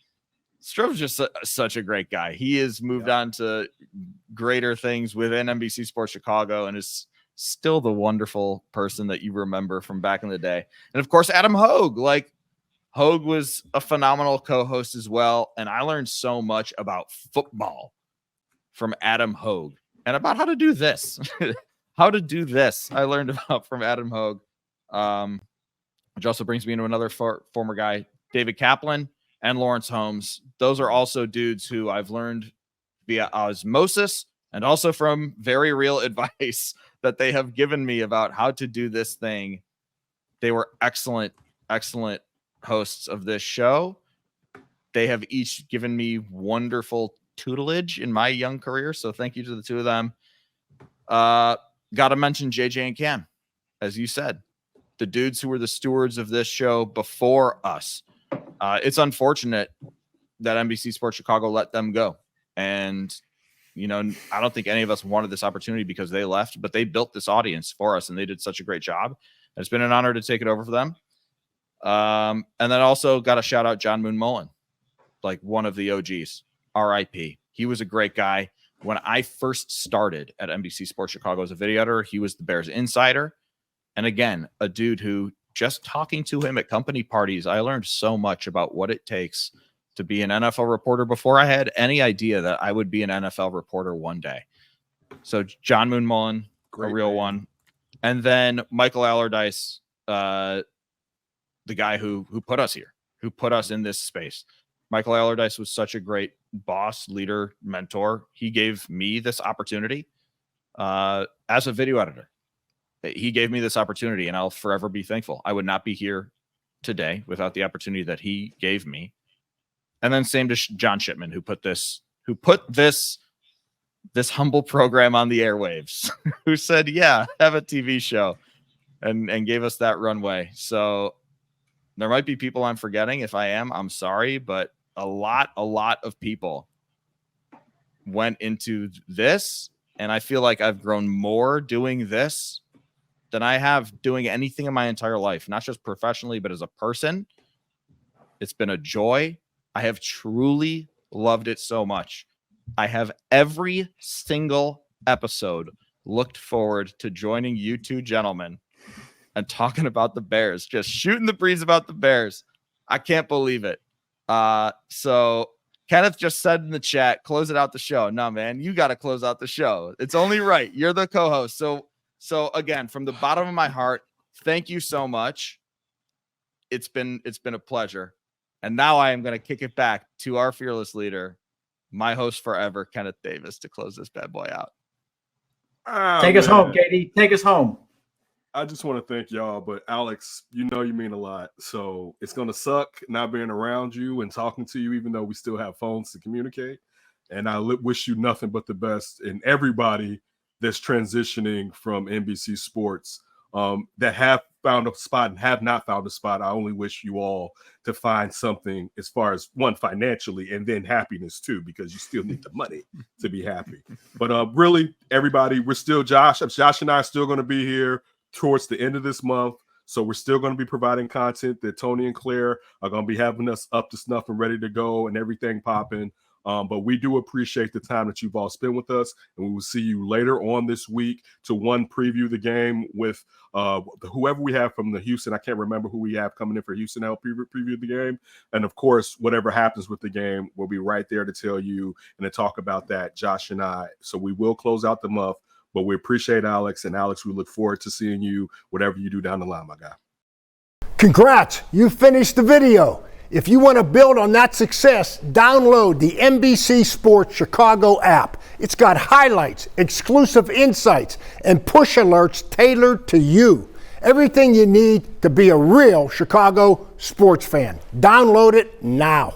Strobe's just such a great guy. He has moved on to greater things within NBC Sports Chicago and is still the wonderful person that you remember from back in the day. And of course, Adam Hogue. Like, Hogue was a phenomenal co-host as well. And I learned so much about football from Adam Hogue and about how to do this. I learned about from Adam Hogue, which also brings me into another former guy, David Kaplan and Lawrence Holmes. Those are also dudes who I've learned via osmosis and also from very real advice that they have given me about how to do this thing They were excellent hosts of this show. They have each given me wonderful tutelage in my young career. So thank you to the two of them. Got to mention JJ and Cam, as you said, the dudes who were the stewards of this show before us. It's unfortunate that NBC Sports Chicago let them go. And, you know, I don't think any of us wanted this opportunity because they left, but they built this audience for us and they did such a great job. It's been an honor to take it over for them. And then also got to shout out John Moon Mullen, like one of the OGs, RIP. He was a great guy. When I first started at NBC Sports Chicago as a video editor, he was the Bears insider. And again, a dude who, just talking to him at company parties, I learned so much about what it takes to be an NFL reporter before I had any idea that I would be an NFL reporter one day. So John Moon Mullen, a real one. And then Michael Allardyce, the guy who put us here, who put us in this space. Michael Allardyce was such a great boss, leader, mentor. He gave me this opportunity as a video editor. He gave me this opportunity, and I'll forever be thankful. I would not be here today without the opportunity that he gave me. And then same to John Shipman, who put this humble program on the airwaves, who said, yeah, have a TV show, and gave us that runway. So there might be people I'm forgetting. If I am, I'm sorry, but a lot of people went into this, and I feel like I've grown more doing this than I have doing anything in my entire life, not just professionally, but as a person. It's been a joy. I have truly loved it so much. I have every single episode looked forward to joining you two gentlemen and talking about the Bears, just shooting the breeze about the Bears. I can't believe it. So Kenneth just said in the chat, close it out the show. No, man, you got to close out the show. It's only right. You're the co-host. So again, from the bottom of my heart, thank you so much. It's been a pleasure. And now I am going to kick it back to our fearless leader, my host forever, Kenneth Davis, to close this bad boy out. Take us home, Katie. Take us home. I just want to thank y'all, but Alex, you know you mean a lot. So it's going to suck not being around you and talking to you, even though we still have phones to communicate. And I wish you nothing but the best. And everybody that's transitioning from NBC Sports that have found a spot and have not found a spot, I only wish you all to find something as far as, one, financially, and then happiness too, because you still need the money to be happy. But really, everybody, we're still Josh and I are still going to be here towards the end of this month. So we're still going to be providing content that Tony and Claire are going to be having us up to snuff and ready to go and everything popping. But we do appreciate the time that you've all spent with us, and we will see you later on this week to preview the game with whoever we have from the Houston. I can't remember who we have coming in for Houston. I'll preview the game, and of course, whatever happens with the game, we'll be right there to tell you and to talk about that, Josh and I. So we will close out the month, but we appreciate Alex, and Alex, we look forward to seeing you whatever you do down the line, my guy. Congrats, you finished the video. If you want to build on that success, download the NBC Sports Chicago app. It's got highlights, exclusive insights, and push alerts tailored to you. Everything you need to be a real Chicago sports fan. Download it now.